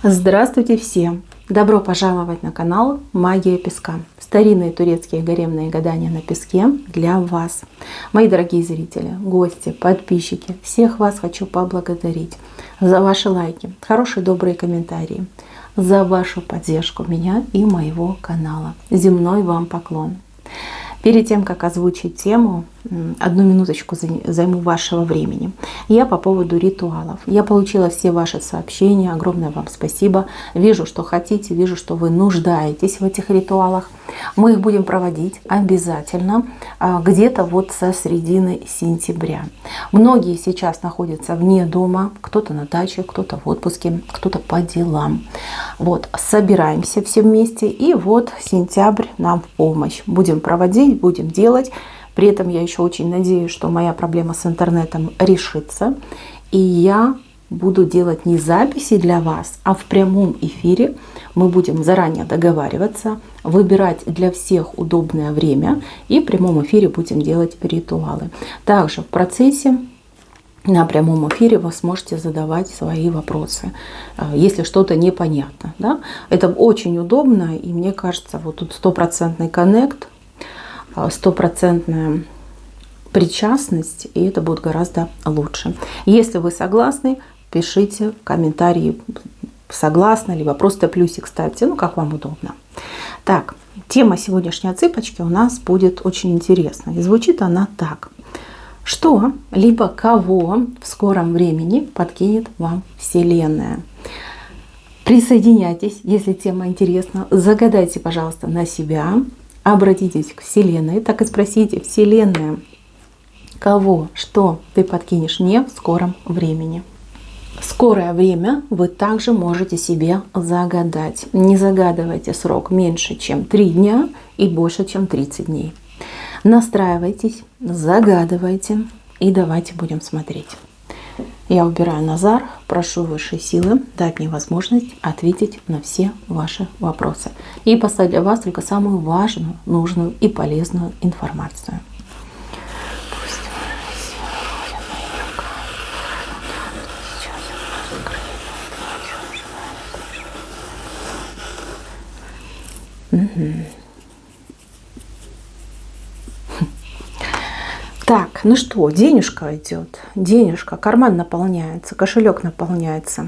Здравствуйте всем! Добро пожаловать на канал Магия Песка. Старинные турецкие гаремные гадания на песке для вас. Мои дорогие зрители, гости, подписчики, всех вас хочу поблагодарить за ваши лайки, хорошие добрые комментарии, за вашу поддержку меня и моего канала. Земной вам поклон. Перед тем, как озвучить тему, одну минуточку займу вашего времени. Я по поводу ритуалов. Я получила все ваши сообщения. Огромное вам спасибо. Вижу, что хотите, вижу, что вы нуждаетесь в этих ритуалах. Мы их будем проводить обязательно где-то вот со середины сентября. Многие сейчас находятся вне дома. Кто-то на даче, кто-то в отпуске, кто-то по делам. Вот, собираемся все вместе. И вот сентябрь нам в помощь. Будем проводить, будем делать. При этом я еще очень надеюсь, что моя проблема с интернетом решится. И я буду делать не записи для вас, а в прямом эфире. Мы будем заранее договариваться, выбирать для всех удобное время. И в прямом эфире будем делать ритуалы. Также в процессе на прямом эфире вы сможете задавать свои вопросы, если что-то непонятно. Да? Это очень удобно. И мне кажется, вот тут стопроцентный коннект, стопроцентная причастность, и это будет гораздо лучше. Если вы согласны, пишите в комментарии согласны, либо просто плюсик ставьте, ну как вам удобно. Так, тема сегодняшней отсыпочки у нас будет очень интересна. И звучит она так. Что, либо кого в скором времени подкинет вам Вселенная? Присоединяйтесь, если тема интересна. Загадайте, пожалуйста, на себя. Обратитесь к Вселенной, так и спросите: Вселенная, кого, что ты подкинешь мне в скором времени? Скорое время вы также можете себе загадать. Не загадывайте срок меньше, чем 3 дня и больше, чем 30 дней. Настраивайтесь, загадывайте и давайте будем смотреть. Я убираю Назар, прошу высшие силы дать мне возможность ответить на все ваши вопросы и послать для вас только самую важную, нужную и полезную информацию. Так, ну что, денежка идет, денежка, карман наполняется, кошелек наполняется,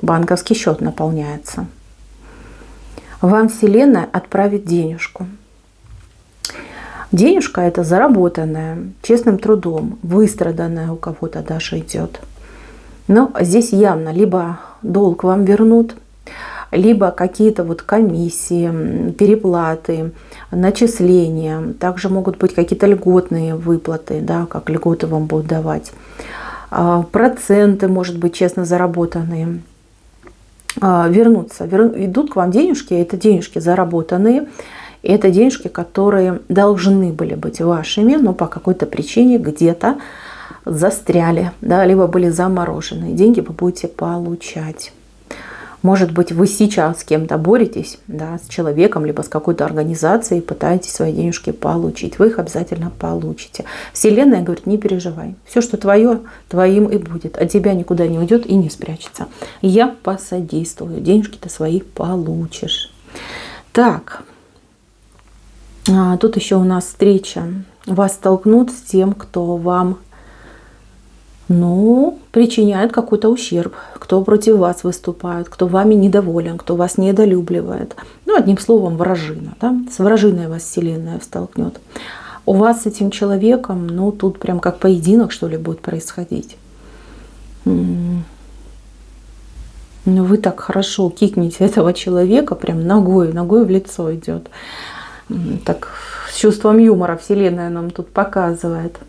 банковский счет наполняется. Вам Вселенная отправит денежку. Денежка это заработанная, честным трудом, выстраданная у кого-то даже идет. Но здесь явно либо долг вам вернут, либо какие-то вот комиссии, переплаты, начисления. Также могут быть какие-то льготные выплаты, да, как льготы вам будут давать. Проценты, может быть, честно заработанные. Вернутся. Идут к вам денежки, это денежки заработанные. Это денежки, которые должны были быть вашими, но по какой-то причине где-то застряли, да, либо были заморожены. Деньги вы будете получать. Может быть, вы сейчас с кем-то боретесь, да, с человеком, либо с какой-то организацией, пытаетесь свои денежки получить. Вы их обязательно получите. Вселенная говорит: не переживай. Все, что твое, твоим и будет. От тебя никуда не уйдет и не спрячется. Я посодействую. Денежки ты свои получишь. Так. Тут еще у нас встреча. Вас столкнут с тем, кто вам причиняет какой-то ущерб, кто против вас выступает, кто вами недоволен, кто вас недолюбливает. Одним словом, вражина. Да? С вражиной вас Вселенная столкнет. У вас с этим человеком, тут прям как поединок, что ли, будет происходить. Вы так хорошо кикните этого человека, прям ногой в лицо идет. Так, с чувством юмора Вселенная нам тут показывает.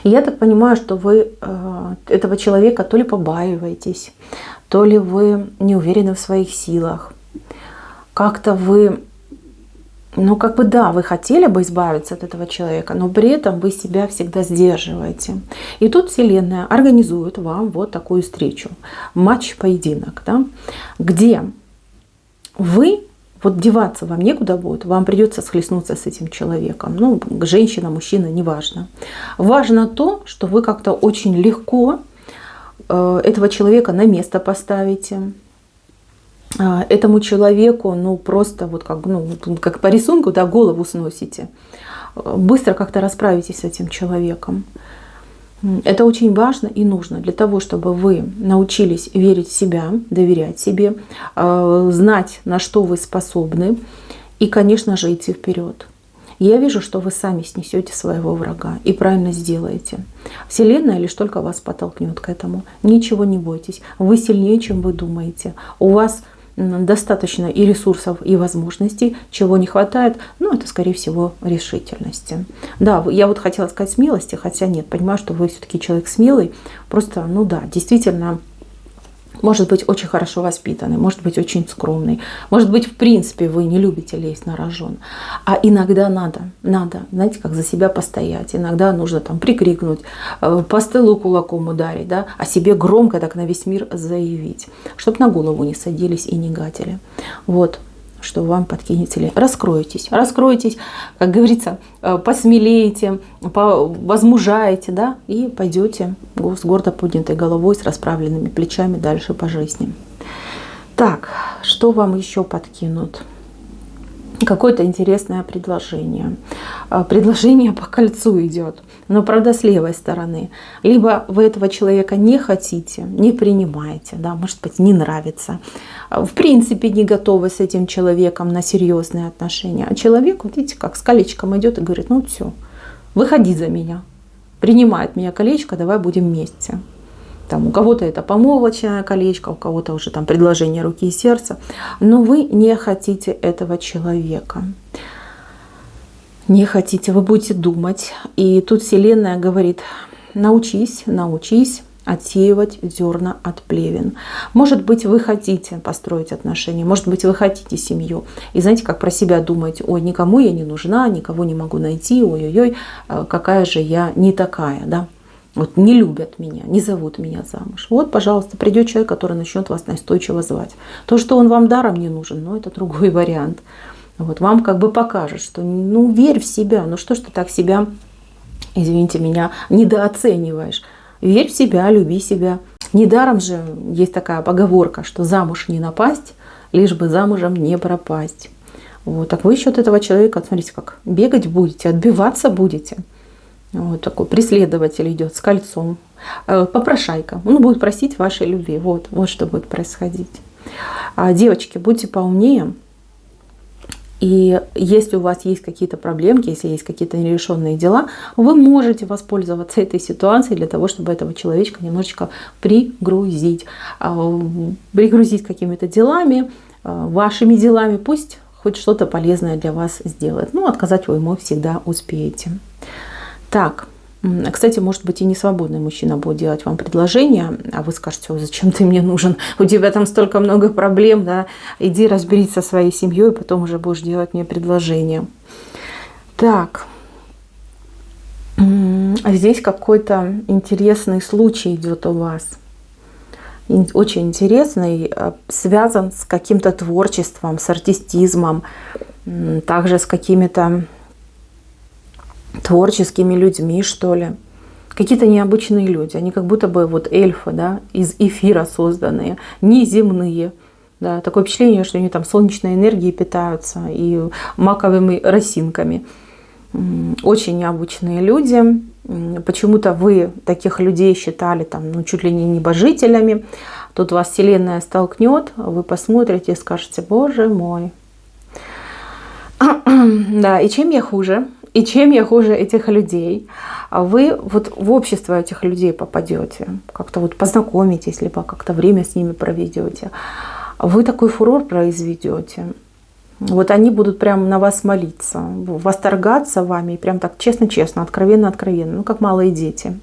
И я так понимаю, что вы этого человека то ли побаиваетесь, то ли вы не уверены в своих силах. Как-то вы, вы хотели бы избавиться от этого человека, но при этом вы себя всегда сдерживаете. И тут Вселенная организует вам вот такую встречу, матч-поединок, да, где вы, деваться вам некуда будет, вам придется схлестнуться с этим человеком. Женщина, мужчина, неважно. Важно то, что вы как-то очень легко этого человека на место поставите. Этому человеку, ну, просто вот как, ну, как по рисунку, да, голову сносите. Быстро как-то расправитесь с этим человеком. Это очень важно и нужно для того, чтобы вы научились верить в себя, доверять себе, знать, на что вы способны, и, конечно же, идти вперед. Я вижу, что вы сами снесете своего врага и правильно сделаете. Вселенная лишь только вас подтолкнет к этому. Ничего не бойтесь. Вы сильнее, чем вы думаете. У вас достаточно и ресурсов, и возможностей. Чего не хватает, ну, это, скорее всего, решительности. Да, я вот хотела сказать смелости, хотя нет, понимаю, что вы все-таки человек смелый. Просто, ну да, действительно, может быть очень хорошо воспитанный, может быть очень скромный, может быть, в принципе, вы не любите лезть на рожон. А иногда надо, знаете, как за себя постоять. Иногда нужно там прикрикнуть, по столу кулаком ударить, да, а себе громко так на весь мир заявить, чтобы на голову не садились и не гадили. Вот, что вам подкинет или раскроетесь, как говорится, посмелеете, возмужаете, да, и пойдете с гордо поднятой головой, с расправленными плечами дальше по жизни. Так, что вам еще подкинут? Какое-то интересное предложение. Предложение по кольцу идет, но, правда, с левой стороны. Либо вы этого человека не хотите, не принимаете, да, может быть, не нравится. В принципе, не готовы с этим человеком на серьезные отношения. А человек, вот видите, как с колечком идет и говорит: ну все, выходи за меня. Принимает меня колечко, давай будем вместе. Там, у кого-то это помолвочное колечко, у кого-то уже там предложение руки и сердца. Но вы не хотите этого человека. Не хотите, вы будете думать. И тут Вселенная говорит: научись отсеивать зерна от плевен. Может быть, вы хотите построить отношения, может быть, вы хотите семью. И знаете, как про себя думаете: ой, никому я не нужна, никого не могу найти, ой-ой-ой, какая же я не такая, да? Вот не любят меня, не зовут меня замуж. Вот, пожалуйста, придет человек, который начнет вас настойчиво звать. То, что он вам даром не нужен, но это другой вариант. Вот, вам как бы покажет, что ну верь в себя, ну что ж ты так себя, извините меня, недооцениваешь. Верь в себя, люби себя. Недаром же есть такая поговорка, что замуж не напасть, лишь бы замужем не пропасть. Вот, так вы еще от этого человека, смотрите, как бегать будете, отбиваться будете. Вот такой преследователь идет с кольцом, попрошайка. Он будет просить вашей любви. Вот что будет происходить. Девочки, будьте поумнее. И если у вас есть какие-то проблемки, если есть какие-то нерешенные дела, вы можете воспользоваться этой ситуацией для того, чтобы этого человечка немножечко пригрузить. Пригрузить какими-то делами, вашими делами. Пусть хоть что-то полезное для вас сделает. Ну, отказать вы ему всегда успеете. Так, кстати, может быть, и не свободный мужчина будет делать вам предложение, а вы скажете: зачем ты мне нужен? У тебя там столько много проблем, да? Иди разберись со своей семьей, потом уже будешь делать мне предложение. Так, здесь какой-то интересный случай идет у вас. Очень интересный, связан с каким-то творчеством, с артистизмом, также с какими-то творческими людьми, что ли. Какие-то необычные люди. Они как будто бы вот эльфы, да, из эфира созданные, неземные. Да. Такое впечатление, что они там солнечной энергией питаются и маковыми росинками. Очень необычные люди. Почему-то вы таких людей считали там, ну, чуть ли не небожителями. Тут вас Вселенная столкнет, вы посмотрите и скажете: боже мой. Да, и чем я хуже? И чем я хуже этих людей? Вы вот в общество этих людей попадете, как-то вот познакомитесь, либо как-то время с ними проведете. Вы такой фурор произведете. Вот они будут прям на вас молиться, восторгаться вами, и прям так честно-честно, откровенно-откровенно, ну как малые дети.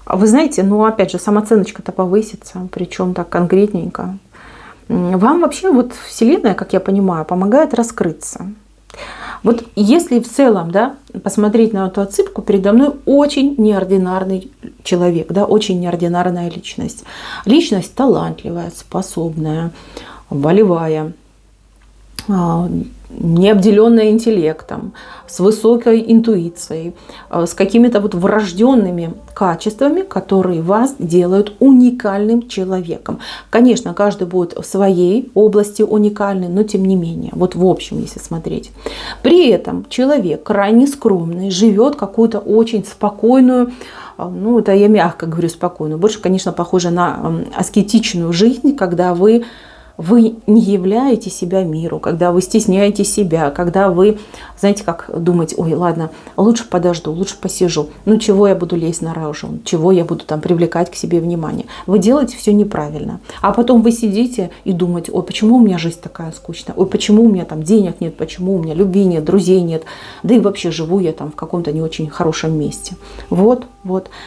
Вы знаете, ну опять же, самооценочка-то повысится, причем так конкретненько. Вам вообще вот Вселенная, как я понимаю, помогает раскрыться. Вот если в целом, да, посмотреть на эту отсыпку, передо мной очень неординарный человек, да, очень неординарная личность. Личность талантливая, способная, волевая. не обделенная интеллектом, с высокой интуицией, с какими-то вот врожденными качествами, которые вас делают уникальным человеком. Конечно, каждый будет в своей области уникальный, но тем не менее, вот в общем, если смотреть. При этом человек крайне скромный, живет какую-то очень спокойную, ну это я мягко говорю спокойную, больше, конечно, похоже на аскетичную жизнь, когда вы не являете себя миру, когда вы стесняете себя, когда вы, знаете, как думаете, ой, ладно, лучше подожду, лучше посижу. Ну, чего я буду лезть на рожу, чего я буду там привлекать к себе внимание. Вы делаете все неправильно. А потом вы сидите и думаете, ой, почему у меня жизнь такая скучная, ой, почему у меня там денег нет, почему у меня любви нет, друзей нет, да и вообще живу я там в каком-то не очень хорошем месте. Вот.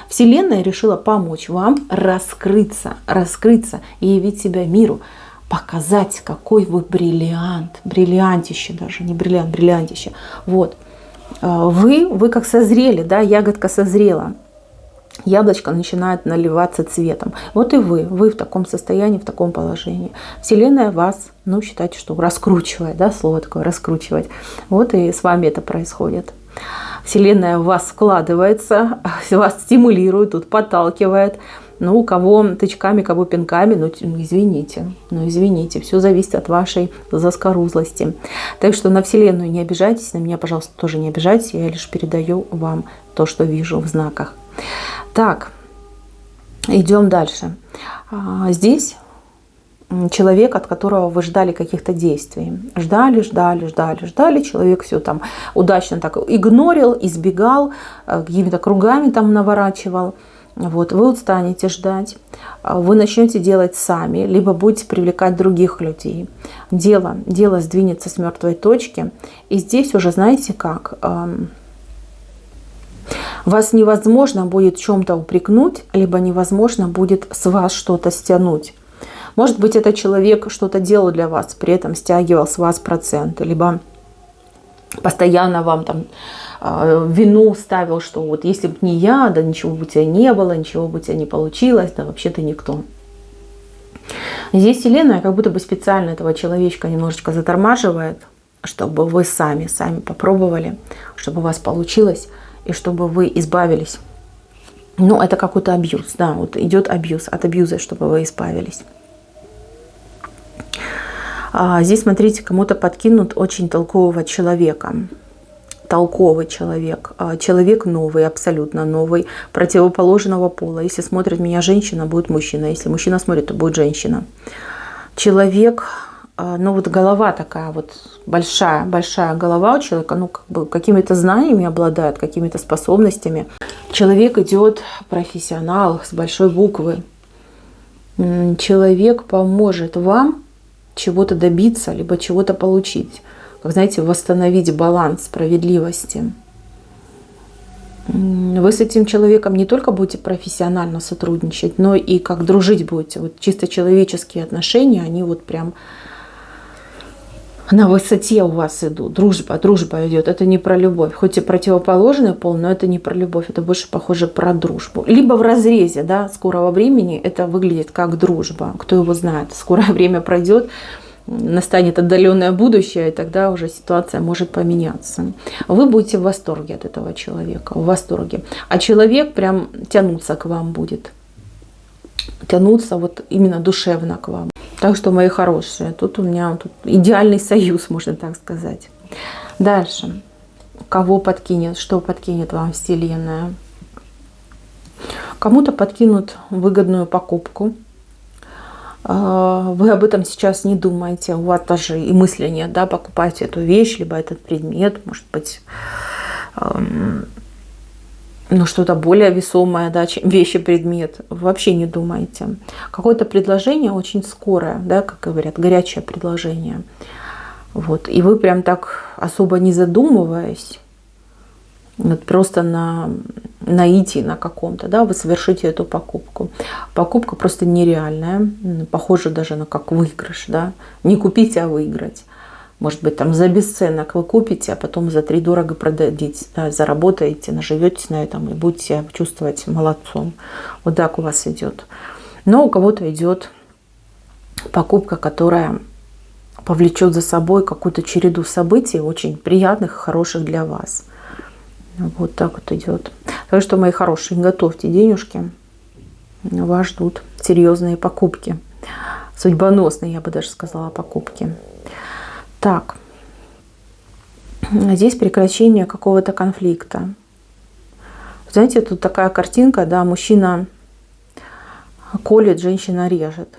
Вселенная решила помочь вам раскрыться и явить себя миру, показать, какой вы бриллиант, бриллиантище даже, не бриллиант, бриллиантище. Вот. Вы как созрели, да, ягодка созрела. Яблочко начинает наливаться цветом. Вот и вы в таком состоянии, в таком положении. Вселенная вас, ну, считайте, что раскручивает, да, слово такое, раскручивать. Вот и с вами это происходит. Вселенная в вас вкладывается, вас стимулирует, тут подталкивает. Ну, у кого тычками, кого пинками, ну, извините, все зависит от вашей заскорузлости. Так что на Вселенную не обижайтесь, на меня, пожалуйста, тоже не обижайтесь, я лишь передаю вам то, что вижу в знаках. Так, идем дальше. Здесь человек, от которого вы ждали каких-то действий. Ждали, человек все там удачно так игнорил, избегал, какими-то кругами там наворачивал. Вот, вы устанете ждать, вы начнете делать сами, либо будете привлекать других людей. Дело сдвинется с мертвой точки. И здесь уже, знаете как, вас невозможно будет в чем-то упрекнуть, либо невозможно будет с вас что-то стянуть. Может быть, этот человек что-то делал для вас, при этом стягивал с вас проценты, либо постоянно вам там вину ставил, что вот если бы не я, да ничего бы у тебя не было, ничего бы у тебя не получилось, да вообще ты никто. Здесь Вселенная как будто бы специально этого человечка немножечко затормаживает, чтобы вы сами попробовали, чтобы у вас получилось, и чтобы вы избавились. Ну, это какой-то абьюз, да, вот идет абьюз, от абьюза, чтобы вы избавились. Здесь, смотрите, кому-то подкинут очень толкового человека. Толковый человек, человек новый, абсолютно новый, противоположного пола. Если смотрит меня женщина, будет мужчина. Если мужчина смотрит, то будет женщина. Человек, ну вот голова такая вот, большая голова у человека, ну как бы какими-то знаниями обладает, какими-то способностями. Человек идет профессионал с большой буквы. Человек поможет вам чего-то добиться, либо чего-то получить. Как, знаете, восстановить баланс справедливости. Вы с этим человеком не только будете профессионально сотрудничать, но и как дружить будете. Вот чисто человеческие отношения, они вот прям на высоте у вас идут. Дружба идет. Это не про любовь. Хоть и противоположный пол, но это не про любовь. Это больше похоже про дружбу. Либо в разрезе, да, скорого времени это выглядит как дружба. Кто его знает. Скорое время пройдет, настанет отдаленное будущее, и тогда уже ситуация может поменяться. Вы будете в восторге от этого человека, в восторге. А человек прям тянуться к вам будет. Тянуться вот именно душевно к вам. Так что, мои хорошие, тут у меня идеальный союз, можно так сказать. Дальше. Кого подкинет, что подкинет вам Вселенная? Кому-то подкинут выгодную покупку. Вы об этом сейчас не думаете, у вас даже и мысли нет, да, покупать эту вещь, либо этот предмет, может быть, ну, что-то более весомое, да, чем вещь и предмет. Вообще не думаете. Какое-то предложение очень скорое, да, как говорят, горячее предложение. Вот. И вы прям так особо не задумываясь, вот просто на наитии на каком-то, да, вы совершите эту покупку. Покупка просто нереальная, похожа даже на как выигрыш, да. Не купить, а выиграть. Может быть, там за бесценок вы купите, а потом за 3 дорого продадите, да, заработаете, наживетесь на этом и будете себя чувствовать молодцом. Вот так у вас идет. Но у кого-то идет покупка, которая повлечет за собой какую-то череду событий, очень приятных и хороших для вас. Вот так вот идет. Так что, мои хорошие, готовьте денежки. Вас ждут серьезные покупки. Судьбоносные, я бы даже сказала, покупки. Так. Здесь прекращение какого-то конфликта. Знаете, тут такая картинка, да, мужчина колет, женщина режет.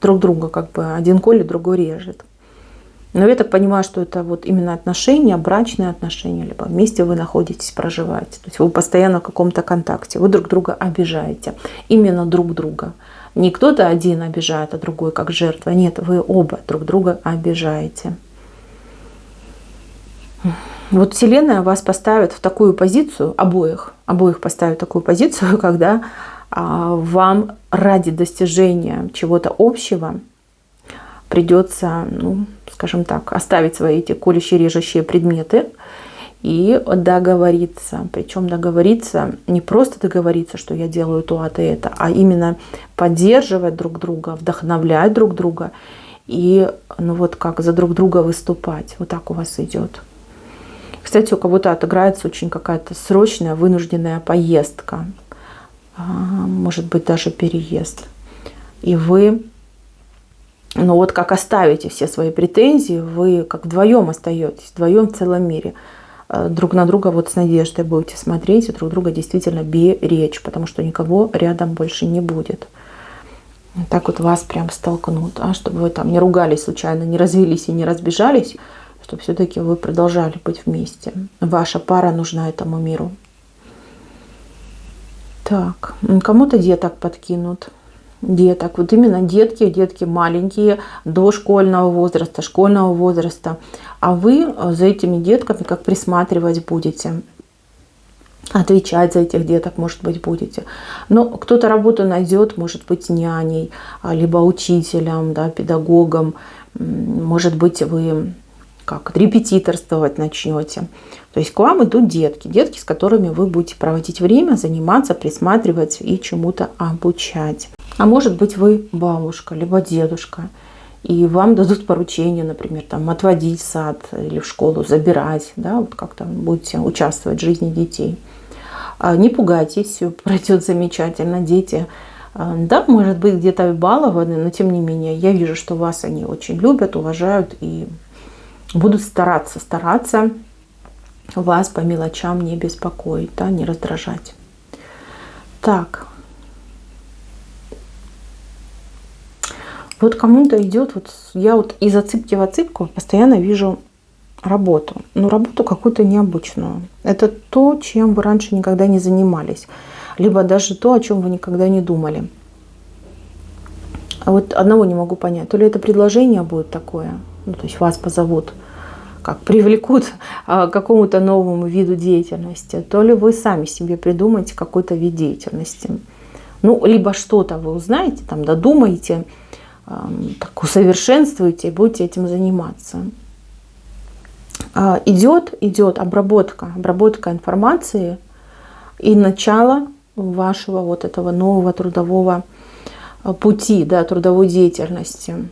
Друг друга как бы один колет, другой режет. Но я так понимаю, что это вот именно отношения, брачные отношения, либо вместе вы находитесь, проживаете. То есть вы постоянно в каком-то контакте, вы друг друга обижаете. Именно друг друга. Не кто-то один обижает, а другой как жертва. Нет, вы оба друг друга обижаете. Вот Вселенная вас поставит в такую позицию, обоих поставит в такую позицию, когда вам ради достижения чего-то общего придется, ну, скажем так, оставить свои эти колющие, режущие предметы и договориться. Причем договориться, не просто договориться, что я делаю то, а ты это, а именно поддерживать друг друга, вдохновлять друг друга и, ну вот как за друг друга выступать. Вот так у вас идет. Кстати, у кого-то отыграется очень какая-то срочная, вынужденная поездка. Может быть, даже переезд. И вы, ну вот как оставите все свои претензии, вы как вдвоем остаетесь, вдвоем в целом мире. Друг на друга вот с надеждой будете смотреть и друг друга действительно беречь, потому что никого рядом больше не будет. Так вот вас прям столкнут, чтобы вы там не ругались случайно, не развелись и не разбежались, чтобы все-таки вы продолжали быть вместе. Ваша пара нужна этому миру. Так, кому-то деток подкинут. Деток. Вот именно детки маленькие, до школьного возраста, школьного возраста. А вы за этими детками как присматривать будете. Отвечать за этих деток, может быть, будете. Но кто-то работу найдет, может быть, няней, либо учителем, да, педагогом. Может быть, вы как репетиторствовать начнете. То есть к вам идут детки, с которыми вы будете проводить время, заниматься, присматривать и чему-то обучать. А может быть, вы бабушка, либо дедушка, и вам дадут поручение, например, там, отводить в сад или в школу, забирать, да, вот как-то будете участвовать в жизни детей. Не пугайтесь, все пройдет замечательно, дети. Да, может быть, где-то балованы, но тем не менее, я вижу, что вас они очень любят, уважают и будут стараться вас по мелочам не беспокоить, да, не раздражать. Так. Вот кому-то идет, вот я вот из отсыпки в отсыпку постоянно вижу работу. Но работу какую-то необычную. Это то, чем вы раньше никогда не занимались. Либо даже то, о чем вы никогда не думали. А вот одного не могу понять. То ли это предложение будет такое, ну, то есть вас позовут, как привлекут к какому-то новому виду деятельности, то ли вы сами себе придумаете какой-то вид деятельности. Ну, либо что-то вы узнаете, там, додумаете, так усовершенствуете и будете этим заниматься. Идет обработка информации и начало вашего вот этого нового трудового пути, да, трудовой деятельности.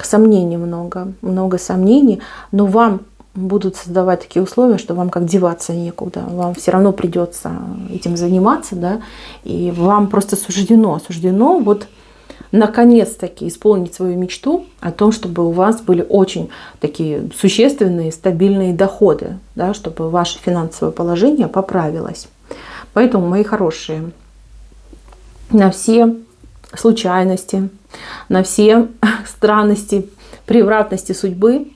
Сомнений много сомнений, но вам будут создавать такие условия, что вам как деваться некуда, вам все равно придется этим заниматься, да, и вам просто суждено вот наконец-таки исполнить свою мечту о том, чтобы у вас были очень такие существенные, стабильные доходы, да, чтобы ваше финансовое положение поправилось. Поэтому, мои хорошие, на все случайности, на все странности, превратности судьбы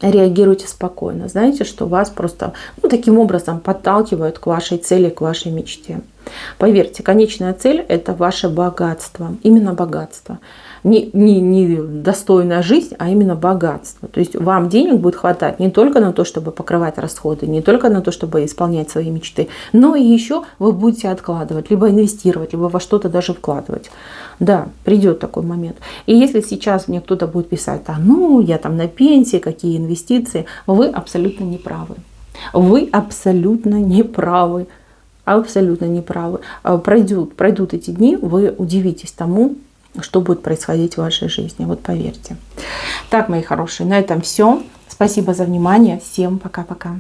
реагируйте спокойно. Знаете, что вас просто таким образом подталкивают к вашей цели, к вашей мечте. Поверьте, конечная цель – это ваше богатство. Именно богатство. Не достойная жизнь, а именно богатство. То есть вам денег будет хватать не только на то, чтобы покрывать расходы, не только на то, чтобы исполнять свои мечты, но и еще вы будете откладывать, либо инвестировать, либо во что-то даже вкладывать. Да, придет такой момент. И если сейчас мне кто-то будет писать, я там на пенсии, какие инвестиции, вы абсолютно не правы. Вы абсолютно не правы. Абсолютно не правы. Пройдут эти дни, вы удивитесь тому, что будет происходить в вашей жизни. Вот поверьте. Так, мои хорошие, на этом все. Спасибо за внимание. Всем пока-пока.